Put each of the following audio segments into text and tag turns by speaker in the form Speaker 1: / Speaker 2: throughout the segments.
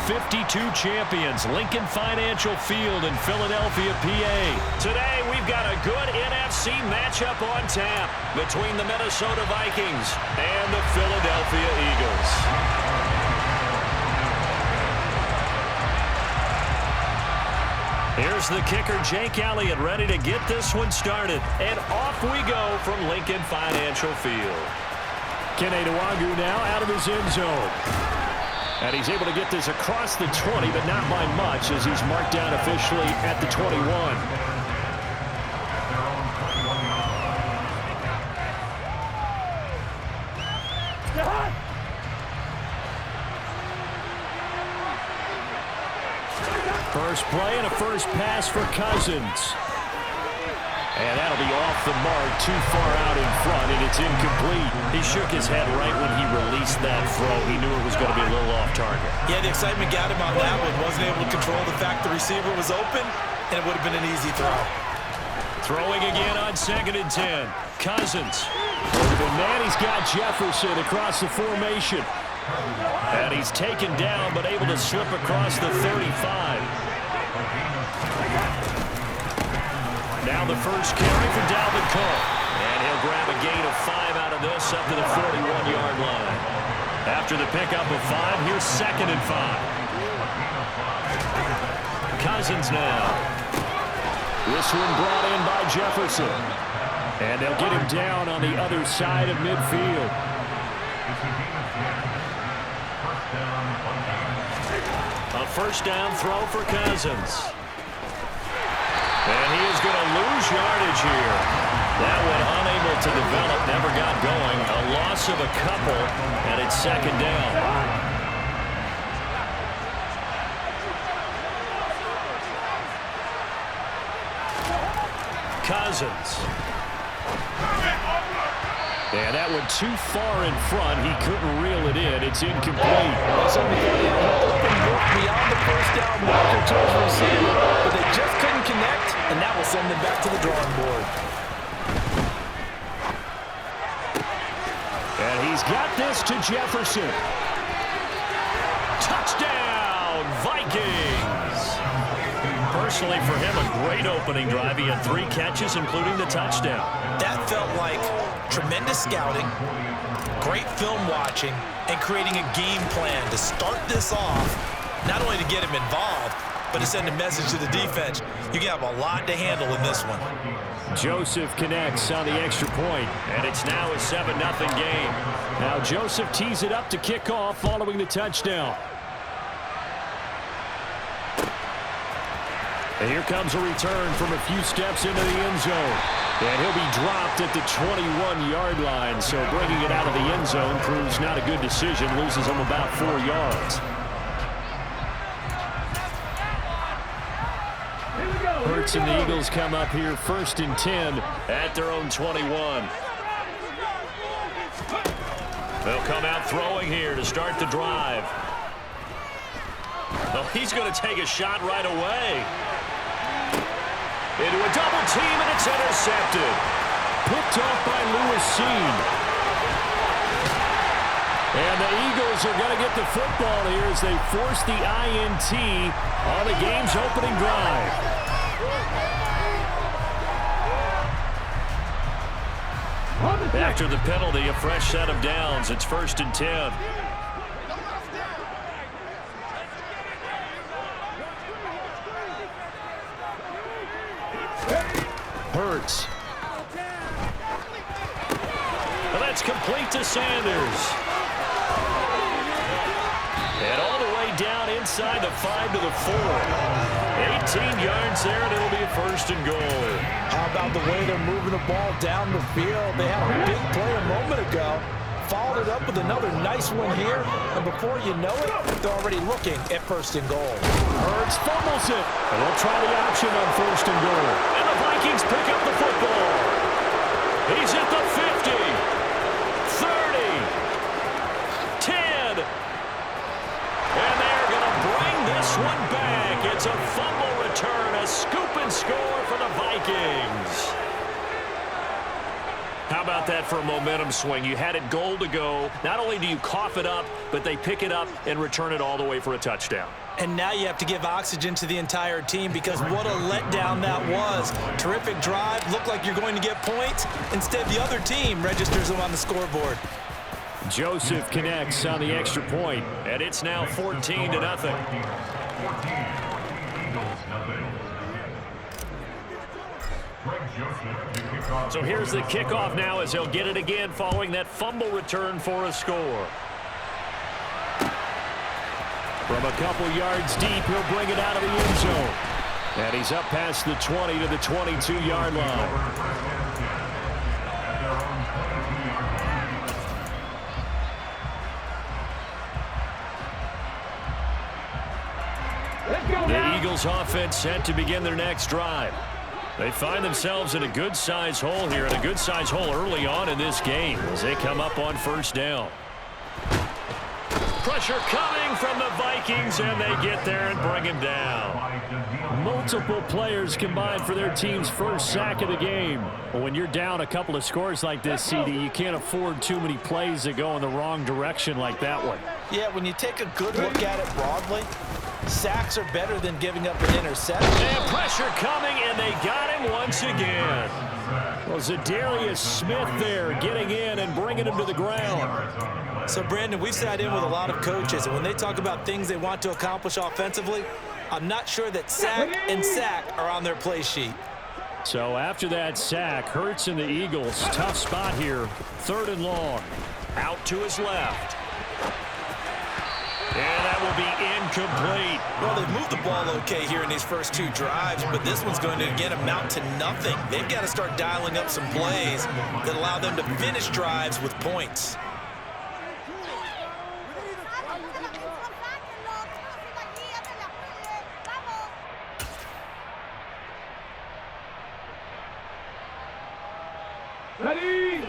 Speaker 1: 52 champions, Lincoln Financial Field in Philadelphia, PA. Today, we've got a good NFC matchup on tap between the Minnesota Vikings and the Philadelphia Eagles. Here's the kicker, Jake Elliott, ready to get this one started. And off we go from Lincoln Financial Field. Kene Nwangwu now out of his end zone. And he's able to get this across the 20, but not by much as he's marked down officially at the 21. First play and a first pass for Cousins. And that'll be off the mark, too far out in front, and it's incomplete. He shook his head right when he released that throw. He knew it was going to be a little off target.
Speaker 2: Yeah, the excitement got him on that one. Wasn't able to control the fact the receiver was open, and it would have been an easy throw.
Speaker 1: Throwing again on 2nd and 10. Cousins. And then he's got Jefferson across the formation. And he's taken down, but able to slip across the 35. Now the first carry for Dalvin Cook. And he'll grab a gain of 5 out of this up to the 41-yard line. After the pickup of 5, here's 2nd and 5. Cousins now. This one brought in by Jefferson. And they'll get him down on the other side of midfield. A first down throw for Cousins. And he is going to lose yardage here. That one unable to develop, never got going. A loss of a couple, and it's 2nd down. Cousins. And that one too far in front. He couldn't reel it in. It's incomplete.
Speaker 2: Somebody open look beyond the first down marker towards the receiver, but they just couldn't connect, and that will send them back to the drawing board.
Speaker 1: And he's got this to Jefferson. Touchdown, Vikings! Personally, for him, a great opening drive. He had 3 catches, including the touchdown.
Speaker 2: That felt like tremendous scouting, great film watching, and creating a game plan to start this off, not only to get him involved, but to send a message to the defense. You have a lot to handle in this one.
Speaker 1: Joseph connects on the extra point, and it's now a 7-0 game. Now Joseph tees it up to kick off following the touchdown. And here comes a return from a few steps into the end zone. And he'll be dropped at the 21-yard line, so bringing it out of the end zone proves not a good decision, loses him about 4 yards. Hurts and the Eagles come up here 1st and 10 at their own 21. They'll come out throwing here to start the drive. Well, he's going to take a shot right away. Into a double team, and it's intercepted. Picked off by Lewis Seen. And the Eagles are going to get the football here as they force the INT on the game's opening drive. After the penalty, a fresh set of downs. It's 1st and 10. Hurts. Well, that's complete to Sanders. And all the way down inside the 5 to the 4. 18 yards there, and it'll be a 1st and goal.
Speaker 2: How about the way they're moving the ball down the field? They had a big play a moment ago. Followed it up with another nice one here. And before you know it, they're already looking at 1st and goal.
Speaker 1: Hurts fumbles it. And they'll try the option on 1st and goal. And the Vikings pick up the football. He's at the 50. 30. 10. And they're going to bring this one back. It's a fumble return, a scoop and score for the Vikings. How about that for a momentum swing? You had it goal to go. Not only do you cough it up, but they pick it up and return it all the way for a touchdown.
Speaker 2: And now you have to give oxygen to the entire team because what a letdown that was. Terrific drive. Looked like you're going to get points. Instead, the other team registers them on the scoreboard.
Speaker 1: Joseph connects on the extra point, and it's now 14-0. So here's the kickoff now as he'll get it again following that fumble return for a score. From a couple yards deep, he'll bring it out of the end zone. And he's up past the 20 to the 22-yard line. The Eagles offense set to begin their next drive. They find themselves in a good-sized hole here, and a good-sized hole early on in this game as they come up on first down. Pressure coming from the Vikings, and they get there and bring him down. Multiple players combined for their team's first sack of the game. But when you're down a couple of scores like this, CD, you can't afford too many plays that go in the wrong direction like that one.
Speaker 2: Yeah, when you take a good look at it broadly, sacks are better than giving up an interception.
Speaker 1: And pressure coming, and they got him once again. Well, Zadarius Smith there getting in and bringing him to the ground.
Speaker 2: So, Brandon, we've sat in with a lot of coaches, and when they talk about things they want to accomplish offensively, I'm not sure that sack and sack are on their play sheet.
Speaker 1: So after that sack, Hurts and the Eagles, tough spot here, 3rd and long. Out to his left. And that will be incomplete.
Speaker 2: Well, they've moved the ball okay here in these first 2 drives, but this one's going to, again, amount to nothing. They've got to start dialing up some plays that allow them to finish drives with points.
Speaker 3: Ready?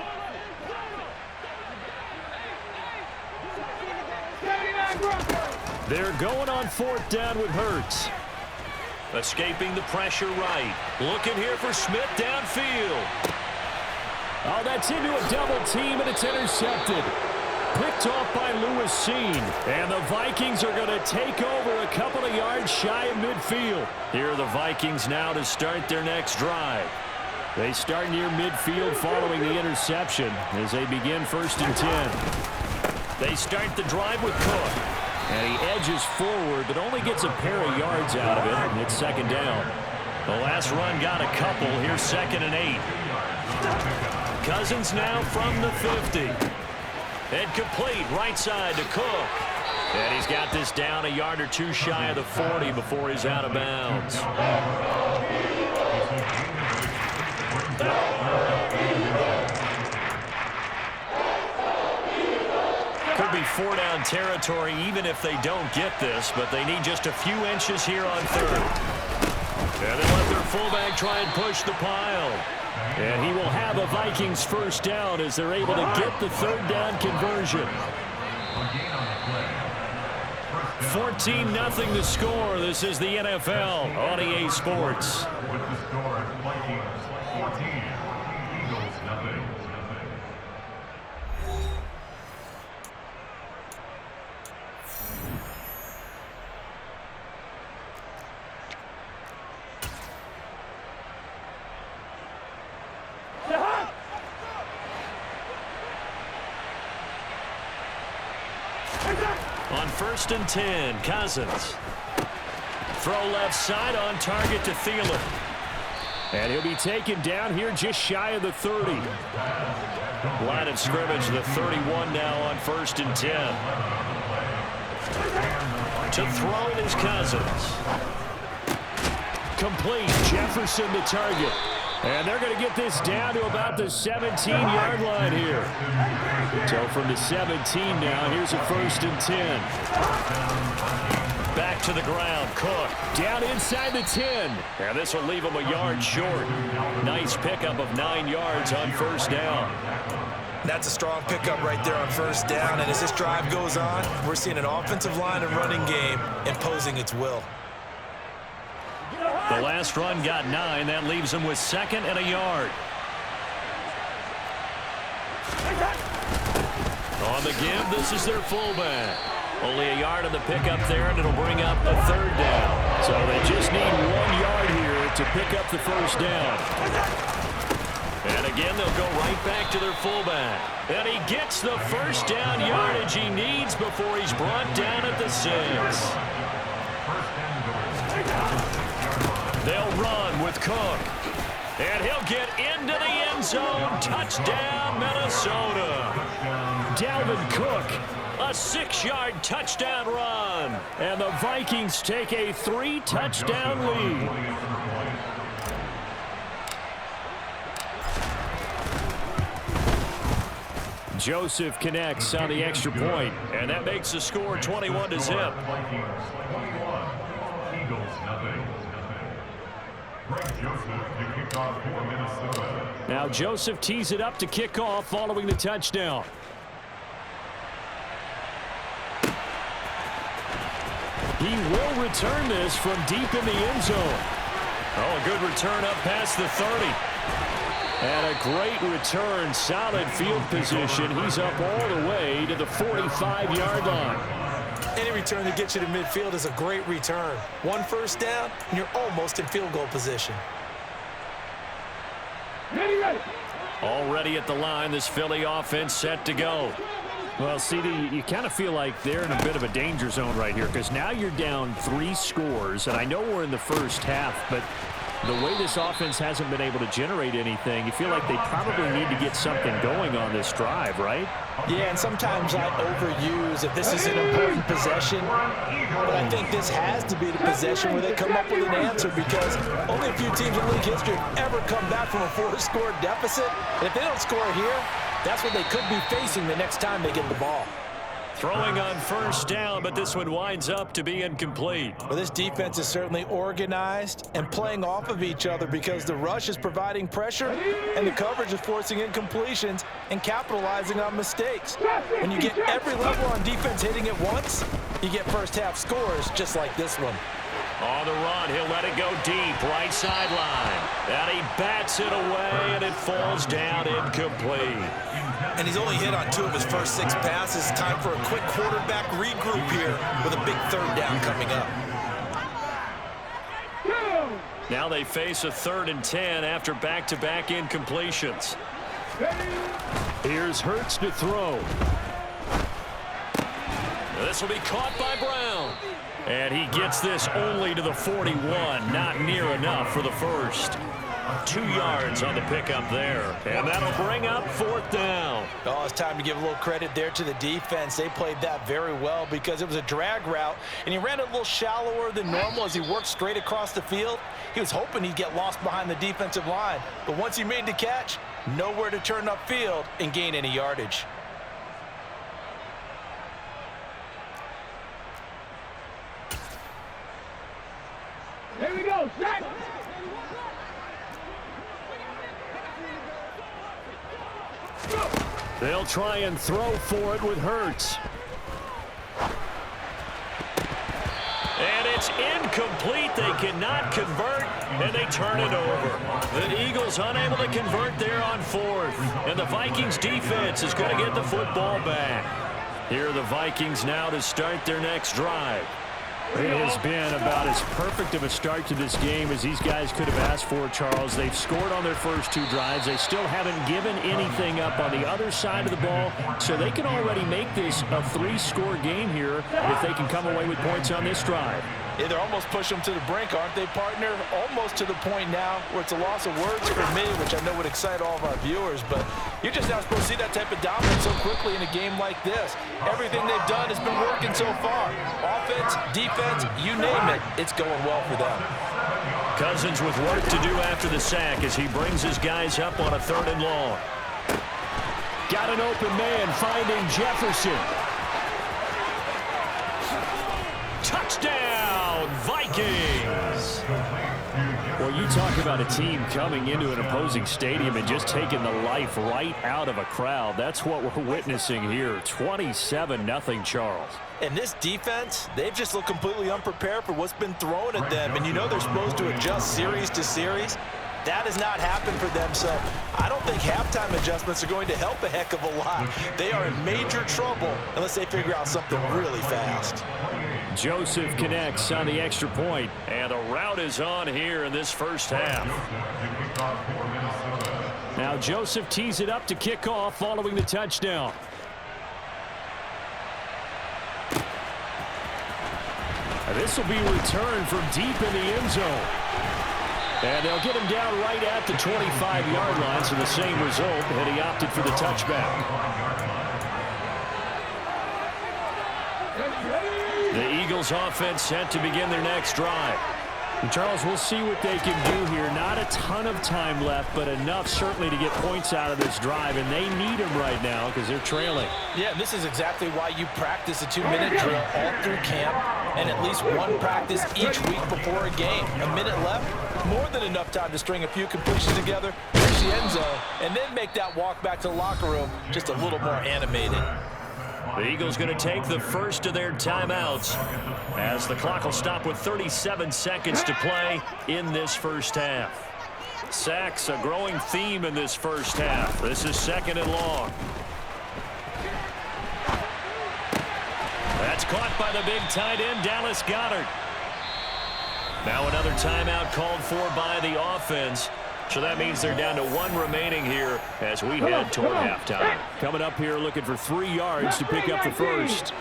Speaker 1: They're going on 4th down with Hurts. Escaping the pressure right. Looking here for Smith downfield. Oh, that's into a double team, and it's intercepted. Picked off by Lewis Seen. And the Vikings are going to take over a couple of yards shy of midfield. Here are the Vikings now to start their next drive. They start near midfield following the interception as they begin 1st and 10. They start the drive with Cook. And he edges forward, but only gets a pair of yards out of it, and it's 2nd down. The last run got a couple. Here's 2nd and 8. Cousins now from the 50. And complete right side to Cook. And he's got this down a yard or 2 shy of the 40 before he's out of bounds. Could be 4-down territory even if they don't get this, but they need just a few inches here on 3rd. And they let their fullback try and push the pile. And he will have a Vikings 1st down as they're able to get the 3rd down conversion. 14-0 the score. This is the NFL on EA Sports. On 1st and 10, Cousins. Throw left side on target to Thielen. And he'll be taken down here just shy of the 30. Line of scrimmage, the 31 now on 1st and 10. To throw it is Cousins. Complete. Jefferson the target. And they're going to get this down to about the 17-yard line here. So from the 17 now, here's a 1st and 10. Back to the ground. Cook down inside the 10. And this will leave him a yard short. Nice pickup of 9 yards on 1st down.
Speaker 2: That's a strong pickup right there on 1st down. And as this drive goes on, we're seeing an offensive line and running game imposing its will.
Speaker 1: The last run got 9. That leaves him with 2nd and a yard. On the give, this is their fullback. Only a yard on the pickup there, and it'll bring up a third down. So they just need 1 yard here to pick up the first down. And again, they'll go right back to their fullback. And he gets the first down yardage he needs before he's brought down at the 6. They'll run with Cook. And he'll get into the end zone. Touchdown, Minnesota. Dalvin Cook, a 6-yard touchdown run. And the Vikings take a 3-touchdown lead. Joseph connects on the extra point, and that makes the score 21-0. Now Joseph tees it up to kick off following the touchdown. He will return this from deep in the end zone. Oh, a good return up past the 30. And a great return, solid field position. He's up all the way to the 45-yard line.
Speaker 2: Any return that gets you to midfield is a great return. 1 first down, and you're almost in field goal position.
Speaker 1: Already at the line, this Philly offense set to go. Well, CD, you kind of feel like they're in a bit of a danger zone right here because now you're down 3 scores, and I know we're in the first half, but the way this offense hasn't been able to generate anything, you feel like they probably need to get something going on this drive, right?
Speaker 2: Yeah, and sometimes I overuse if this is an important possession, but I think this has to be the possession where they come up with an answer because only a few teams in league history have ever come back from a 4-score deficit. And if they don't score here, that's what they could be facing the next time they get the ball.
Speaker 1: Throwing on first down, but this one winds up to be incomplete.
Speaker 2: Well, this defense is certainly organized and playing off of each other because the rush is providing pressure and the coverage is forcing incompletions and capitalizing on mistakes. When you get every level on defense hitting at once, you get first half scores just like this one.
Speaker 1: On the run, he'll let it go deep, right sideline. And he bats it away, and it falls down incomplete.
Speaker 2: And he's only hit on 2 of his first 6 passes. Time for a quick quarterback regroup here with a big third down coming up.
Speaker 1: Now they face a 3rd and 10 after back-to-back incompletions. Here's Hurts to throw. This will be caught by Brown. And he gets this only to the 41, not near enough for the first. 2 yards on the pickup there. And that'll bring up 4th down.
Speaker 2: Oh, it's time to give a little credit there to the defense. They played that very well because it was a drag route, and he ran it a little shallower than normal as he worked straight across the field. He was hoping he'd get lost behind the defensive line. But once he made the catch, nowhere to turn upfield and gain any yardage.
Speaker 3: Here we go, set!
Speaker 1: They'll try and throw for it with Hurts. And it's incomplete. They cannot convert, and they turn it over. The Eagles unable to convert there on 4th. And the Vikings defense is going to get the football back. Here are the Vikings now to start their next drive. It has been about as perfect of a start to this game as these guys could have asked for, Charles. They've scored on their first 2 drives. They still haven't given anything up on the other side of the ball, so they can already make this a 3-score game here if they can come away with points on this drive.
Speaker 2: Yeah, they're almost pushing them to the brink, aren't they, partner? Almost to the point now where it's a loss of words for me, which I know would excite all of our viewers, but you're just not supposed to see that type of dominance so quickly in a game like this. Everything they've done has been working so far. Offense, defense, you name it, it's going well for them.
Speaker 1: Cousins with work to do after the sack as he brings his guys up on a 3rd and long. Got an open man finding Jefferson. Touchdown, Vikings! Well, you talk about a team coming into an opposing stadium and just taking the life right out of a crowd. That's what we're witnessing here. 27-0, Charles.
Speaker 2: And this defense, they've just looked completely unprepared for what's been thrown at them. And you know they're supposed to adjust series to series. That has not happened for them, so I don't think halftime adjustments are going to help a heck of a lot. They are in major trouble unless they figure out something really fast.
Speaker 1: Joseph connects on the extra point, and a rout is on here in this first half. Now Joseph tees it up to kick off following the touchdown. This will be returned from deep in the end zone. And they'll get him down right at the 25-yard line, so the same result, and he opted for the touchback. The Eagles offense set to begin their next drive. And Charles, we'll see what they can do here. Not a ton of time left, but enough certainly to get points out of this drive, and they need them right now because they're trailing.
Speaker 2: Yeah, this is exactly why you practice a 2-minute drill all through camp and at least one practice each week before a game. A minute left, more than enough time to string a few completions together, reach the end zone, and then make that walk back to the locker room just a little more animated.
Speaker 1: The Eagles going to take the first of their timeouts as the clock will stop with 37 seconds to play in this first half. Sacks, a growing theme in this first half. This is 2nd and long. That's caught by the big tight end, Dallas Goedert. Now another timeout called for by the offense. So that means they're down to 1 remaining here as we head toward halftime. Coming up here looking for 3 yards to pick up the first.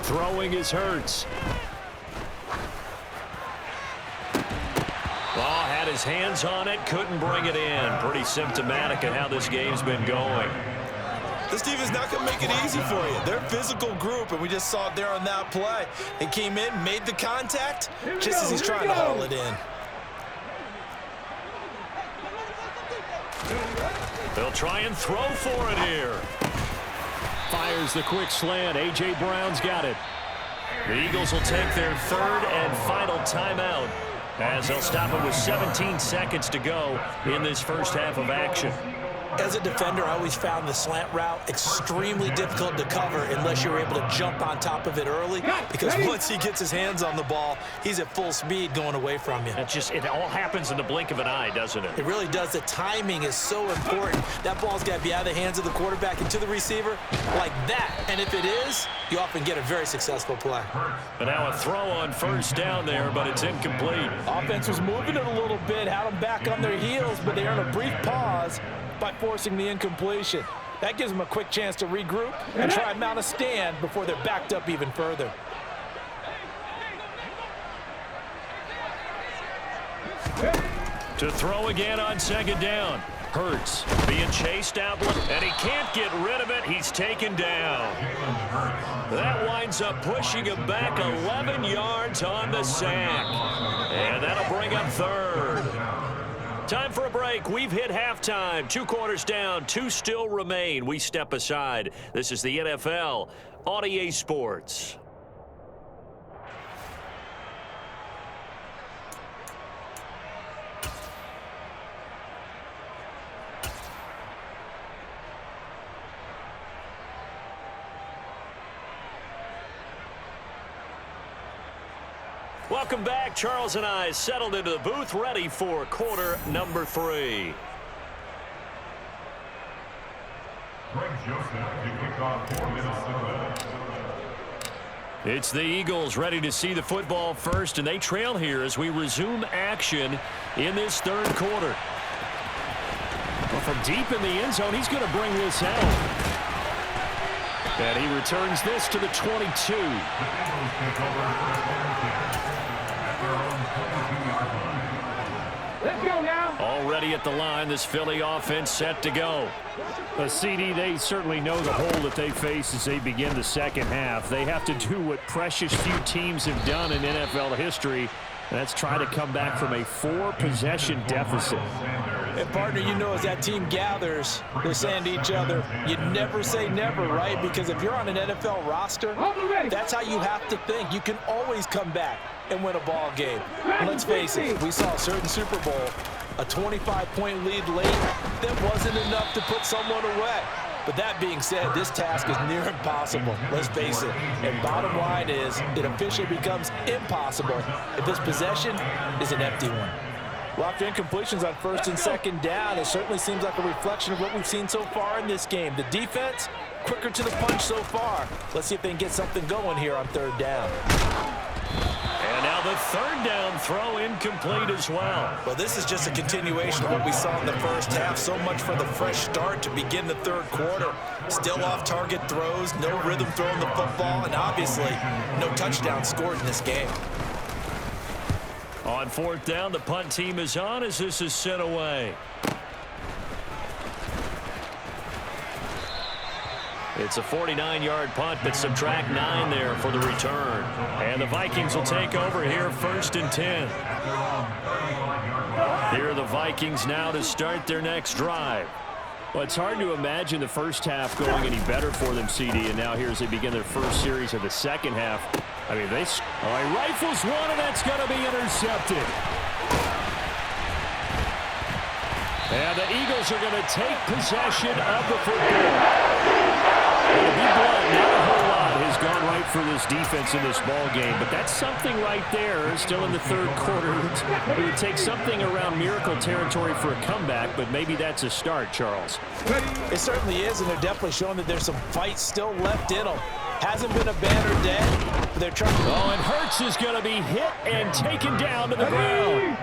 Speaker 1: Throwing is Hurts. Oh, had his hands on it, couldn't bring it in. Pretty symptomatic of how this game's been going.
Speaker 2: This team is not going to make it easy for you. They're a physical group, and we just saw it there on that play. They came in, made the contact, just as he's trying to haul it in.
Speaker 1: They'll try and throw for it here. Fires the quick slant. A.J. Brown's got it. The Eagles will take their 3rd and final timeout as they'll stop it with 17 seconds to go in this first half of action.
Speaker 2: As a defender, I always found the slant route extremely difficult to cover unless you're able to jump on top of it early, because once he gets his hands on the ball, he's at full speed going away from you.
Speaker 1: It all happens in the blink of an eye, doesn't it?
Speaker 2: It really does. The timing is so important. That ball's got to be out of the hands of the quarterback and to the receiver like that. And if it is, you often get a very successful play.
Speaker 1: But now a throw on first down there, but it's incomplete.
Speaker 2: Offense was moving it a little bit, had them back on their heels, but they earned a brief pause by forcing the incompletion. That gives them a quick chance to regroup and try and mount a stand before they're backed up even further.
Speaker 1: To throw again on 2nd down. Hurts being chased out, and he can't get rid of it. He's taken down. That winds up pushing him back 11 yards on the sack. And that'll bring up 3rd. Time for a break. We've hit halftime. 2 quarters down. 2 still remain. We step aside. This is the NFL on EA Sports. Welcome back. Charles and I settled into the booth, ready for quarter number 3. It's the Eagles ready to see the football first, and they trail here as we resume action in this 3rd quarter. Well, from deep in the end zone, he's going to bring this out. And he returns this to the 22.
Speaker 3: Let's go now.
Speaker 1: Already at the line, this Philly offense set to go. CD, they certainly know the hole that they face as they begin the second half. They have to do what precious few teams have done in NFL history, and that's try to come back from a 4-possession deficit.
Speaker 2: And, partner, you know, as that team gathers, they're saying to each other, you never say never, right? Because if you're on an NFL roster, that's how you have to think. You can always come back and win a ball game. And let's face it, we saw a certain Super Bowl, a 25-point lead late, that wasn't enough to put someone away. But that being said, this task is near impossible, let's face it. And bottom line is, it officially becomes impossible if this possession is an empty one. Well, after incompletions on first and second down, it certainly seems like a reflection of what we've seen so far in this game. The defense, quicker to the punch so far. Let's see if they can get something going here on third down.
Speaker 1: And now the third down throw incomplete as well.
Speaker 2: Well, this is just a continuation of what we saw in the first half. So much for the fresh start to begin the third quarter. Still off-target throws, no rhythm throwing the football, and obviously no touchdown scored in this game.
Speaker 1: On fourth down, the punt team is on as this is sent away. It's a 49-yard punt, but subtract 9 there for the return. And the Vikings will take over here, 1st and 10. Here are the Vikings now to start their next drive. Well, it's hard to imagine the first half going any better for them, CD, and now here as they begin their first series of the second half. I mean, he rifles one, and that's going to be intercepted. And the Eagles are going to take possession of the football. To be blunt, not a whole lot has gone right for this defense in this ball game, but that's something right there. Still in the third quarter. It would take something around miracle territory for a comeback, but maybe that's a start, Charles.
Speaker 2: It certainly is, and they're definitely showing that there's some fight still left in them. Hasn't been a banner day, but they're trying.
Speaker 1: Oh, and Hurts is going to be hit and taken down to the ground.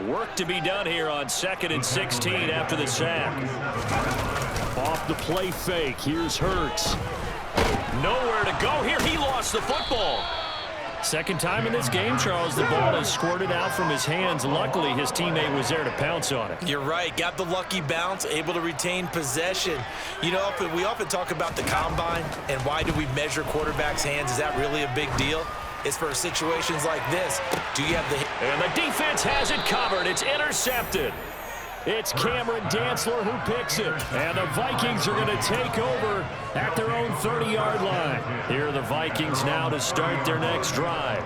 Speaker 1: Work to be done here on 2nd and 16 after the sack. Off the play fake. Here's Hurts. Nowhere to go here. He lost the football. Second time in this game, Charles, the ball has squirted out from his hands. Luckily, his teammate was there to pounce on it.
Speaker 2: You're right. Got the lucky bounce, able to retain possession. You know, we often talk about the combine and why do we measure quarterbacks' hands. Is that really a big deal? It's for situations like this. Do you have the...
Speaker 1: And the defense has it covered. It's intercepted. It's Cameron Dantzler who picks it. And the Vikings are going to take over at their own 30-yard line. Here are the Vikings now to start their next drive.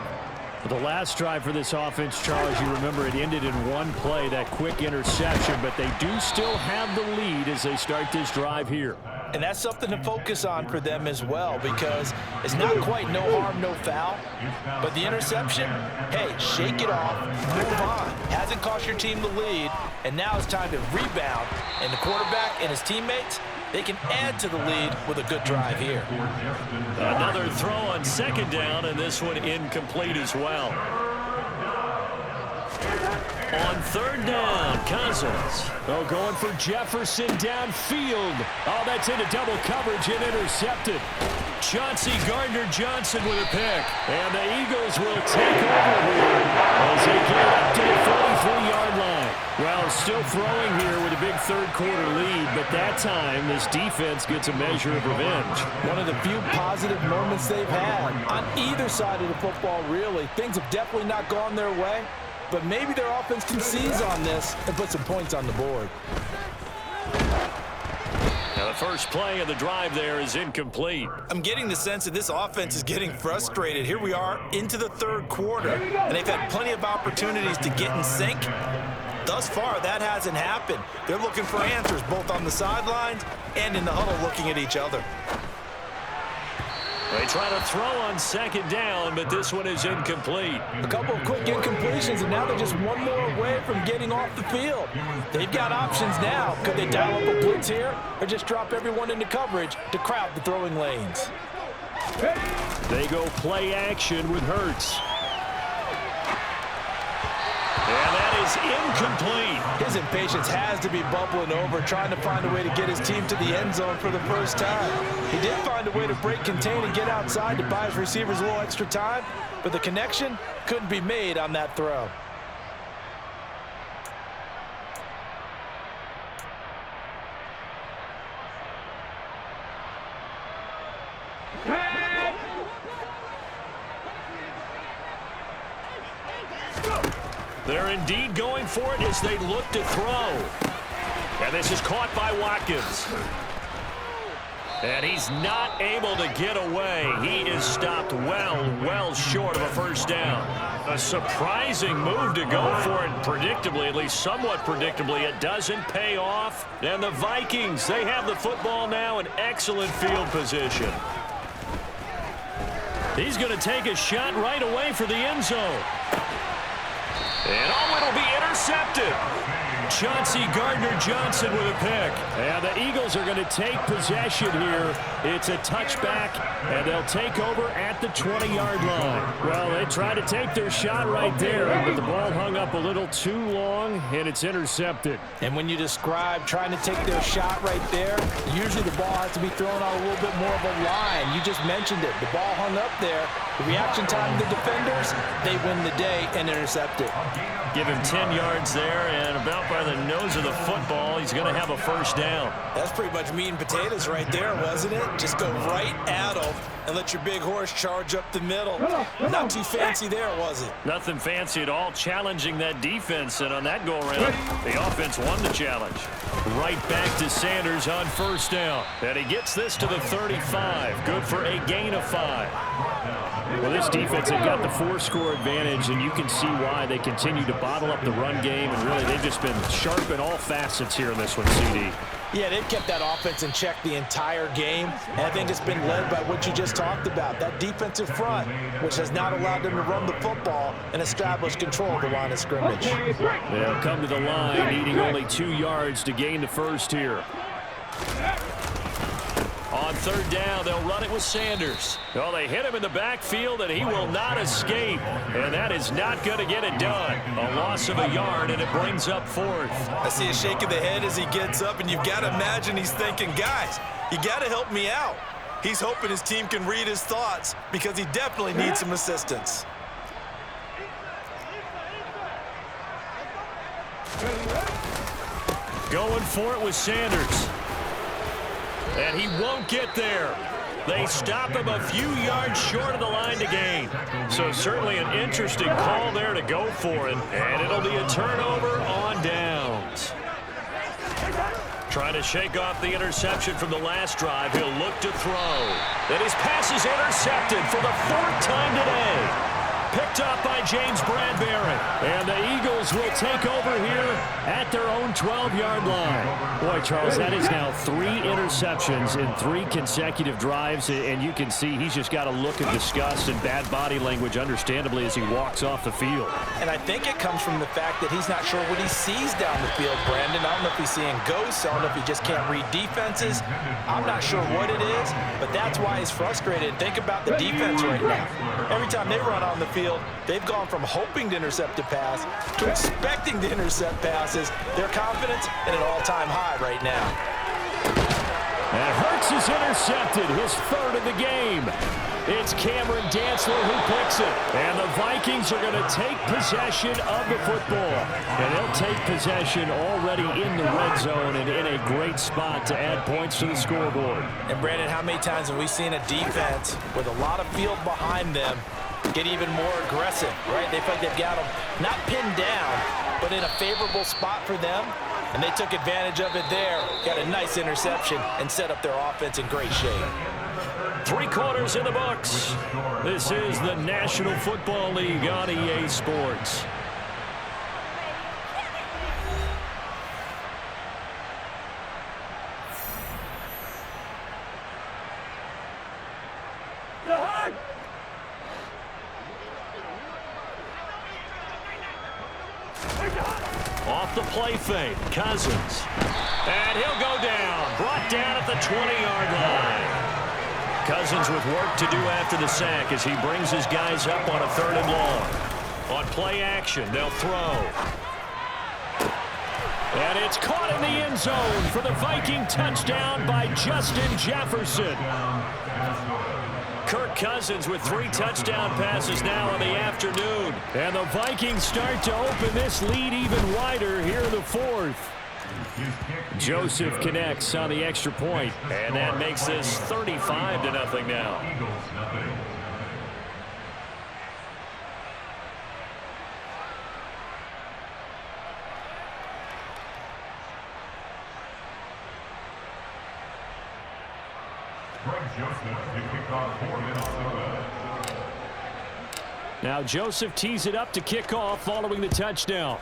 Speaker 1: The last drive for this offense, Charles, you remember it ended in one play, that quick interception, but they do still have the lead as they start this drive here.
Speaker 2: And that's something to focus on for them as well, because it's not quite no harm, no foul. But the interception, hey, shake it off, move on. Hasn't cost your team the lead, and now it's time to rebound. And the quarterback and his teammates, they can add to the lead with a good drive here.
Speaker 1: Another throw on second down, and this one incomplete as well. On third down, Cousins. Oh, going for Jefferson downfield. Oh, that's into double coverage and intercepted. Chauncey Gardner-Johnson with a pick. And the Eagles will take over here as they get up to the 43-yard line. Well, still throwing here with a big third quarter lead, but that time this defense gets a measure of revenge.
Speaker 2: One of the few positive moments they've had on either side of the football, really. Things have definitely not gone their way, but maybe their offense can seize on this and put some points on the board.
Speaker 1: Now the first play of the drive there is incomplete.
Speaker 2: I'm getting the sense that this offense is getting frustrated. Here we are into the third quarter, and they've had plenty of opportunities to get in sync. Thus far, that hasn't happened. They're looking for answers both on the sidelines and in the huddle looking at each other.
Speaker 1: They try to throw on second down, but this one is incomplete.
Speaker 2: A couple of quick incompletions, and now they're just one more away from getting off the field. They've got options now. Could they dial up a blitz here or just drop everyone into coverage to crowd the throwing lanes?
Speaker 1: They go play action with Hurts. And that is incomplete.
Speaker 2: His impatience has to be bubbling over, trying to find a way to get his team to the end zone for the first time. He did find a way to break contain and get outside to buy his receivers a little extra time, but the connection couldn't be made on that throw.
Speaker 1: They're indeed going for it as they look to throw. And this is caught by Watkins. And he's not able to get away. He is stopped well short of a first down. A surprising move to go for it predictably, at least somewhat predictably. It doesn't pay off. And the Vikings, they have the football now in excellent field position. He's going to take a shot right away for the end zone. And it'll be intercepted. intercepted. Chauncey Gardner-Johnson with a pick. And the Eagles are going to take possession here. It's a touchback, and they'll take over at the 20-yard line. Well, they tried to take their shot right there, but the ball hung up a little too long, and it's intercepted.
Speaker 2: And when you describe trying to take their shot right there, usually the ball has to be thrown on a little bit more of a line. You just mentioned it. The ball hung up there. The reaction time of the defenders, they win the day and intercept it.
Speaker 1: Give him 10 yards there, and about by the nose of the football, he's going to have a first down.
Speaker 2: That's pretty much meat and potatoes right there, wasn't it? Just go right at him and let your big horse charge up the middle. Not too fancy there, was it?
Speaker 1: Nothing fancy at all, challenging that defense, and on that go-around, the offense won the challenge. Right back to Sanders on first down, and he gets this to the 35. Good for a gain of 5. Well, this defense, they've got the 4-score advantage, and you can see why they continue to bottle up the run game, and really they've just been sharp in all facets here in this one, CD.
Speaker 2: Yeah, they've kept that offense in check the entire game, and I think it's been led by what you just talked about, that defensive front, which has not allowed them to run the football and establish control of the line of scrimmage.
Speaker 1: They'll come to the line, needing only 2 yards to gain the first here. On third down, they'll run it with Sanders. Well, they hit him in the backfield, and he will not escape. And that is not going to get it done. A loss of a yard, and it brings up fourth.
Speaker 2: I see a shake of the head as he gets up, and you've got to imagine he's thinking, guys, you got to help me out. He's hoping his team can read his thoughts because he definitely needs some assistance.
Speaker 1: Going for it with Sanders. And he won't get there. They stop him a few yards short of the line to gain. So certainly an interesting call there to go for him. And it'll be a turnover on downs. Trying to shake off the interception from the last drive. He'll look to throw. Then his pass is intercepted for the 4th time today. Picked up by James Bradbury. And the Eagles will take over here at their own 12-yard line. Boy, Charles, that is now 3 interceptions in 3 consecutive drives. And you can see he's just got a look of disgust and bad body language, understandably, as he walks off the field.
Speaker 2: And I think it comes from the fact that he's not sure what he sees down the field, Brandon. I don't know if he's seeing ghosts. I don't know if he just can't read defenses. I'm not sure what it is, but that's why he's frustrated. Think about the defense right now. Every time they run on the field, they've gone from hoping to intercept a pass to expecting to intercept passes. Their confidence at an all-time high right now.
Speaker 1: And Hurts is intercepted, his 3rd of the game. It's Cameron Dantzler who picks it. And the Vikings are going to take possession of the football. And they'll take possession already in the red zone and in a great spot to add points to the scoreboard.
Speaker 2: And Brandon, how many times have we seen a defense with a lot of field behind them get even more aggressive, right? They feel like they've got them not pinned down, but in a favorable spot for them, and they took advantage of it there. Got a nice interception and set up their offense in great shape.
Speaker 1: 3 quarters in the books. This is the National Football League on EA Sports. Off the play fake, Cousins. And he'll go down. Brought down at the 20-yard line. Cousins with work to do after the sack as he brings his guys up on a 3rd and long. On play action, they'll throw. And it's caught in the end zone for the Viking touchdown by Justin Jefferson. Kirk Cousins with 3 touchdown passes now in the afternoon. And the Vikings start to open this lead even wider here in the 4th. Joseph connects on the extra point, and that makes this 35-0 now. Now Joseph tees it up to kick off following the touchdown.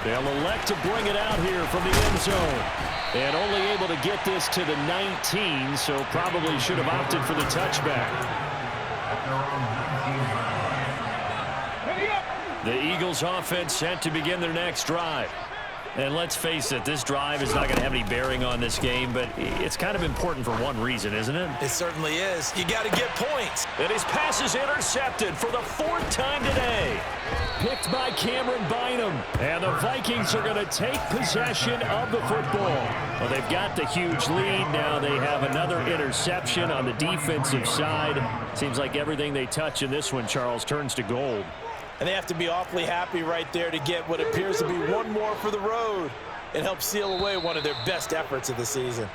Speaker 1: They'll elect to bring it out here from the end zone. And only able to get this to the 19, so probably should have opted for the touchback. The Eagles offense set to begin their next drive. And let's face it, this drive is not going to have any bearing on this game, but it's kind of important for one reason, isn't it?
Speaker 2: It certainly is. You got to get points.
Speaker 1: And his pass is intercepted for the 4th time today. Picked by Cameron Bynum. And the Vikings are going to take possession of the football. Well, they've got the huge lead. Now they have another interception on the defensive side. Seems like everything they touch in this one, Charles, turns to gold.
Speaker 2: And they have to be awfully happy right there to get what appears to be one more for the road and help seal away one of their best efforts of the season.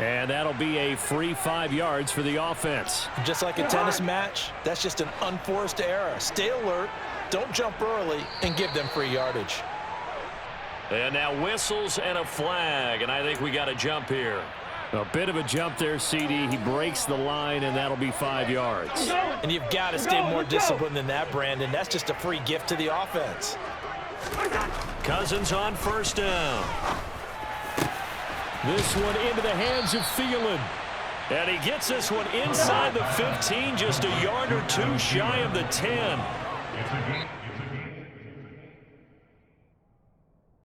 Speaker 1: And that'll be a free 5 yards for the offense.
Speaker 2: Just like a tennis match, that's just an unforced error. Stay alert, don't jump early, and give them free yardage.
Speaker 1: And now whistles and a flag, and I think we got a jump here. A bit of a jump there, CD. He breaks the line, and that'll be 5 yards.
Speaker 2: And you've got to stay more disciplined than that, Brandon. That's just a free gift to the offense.
Speaker 1: Cousins on 1st down. This one into the hands of Thielen. And he gets this one inside the 15, just a yard or two shy of the 10.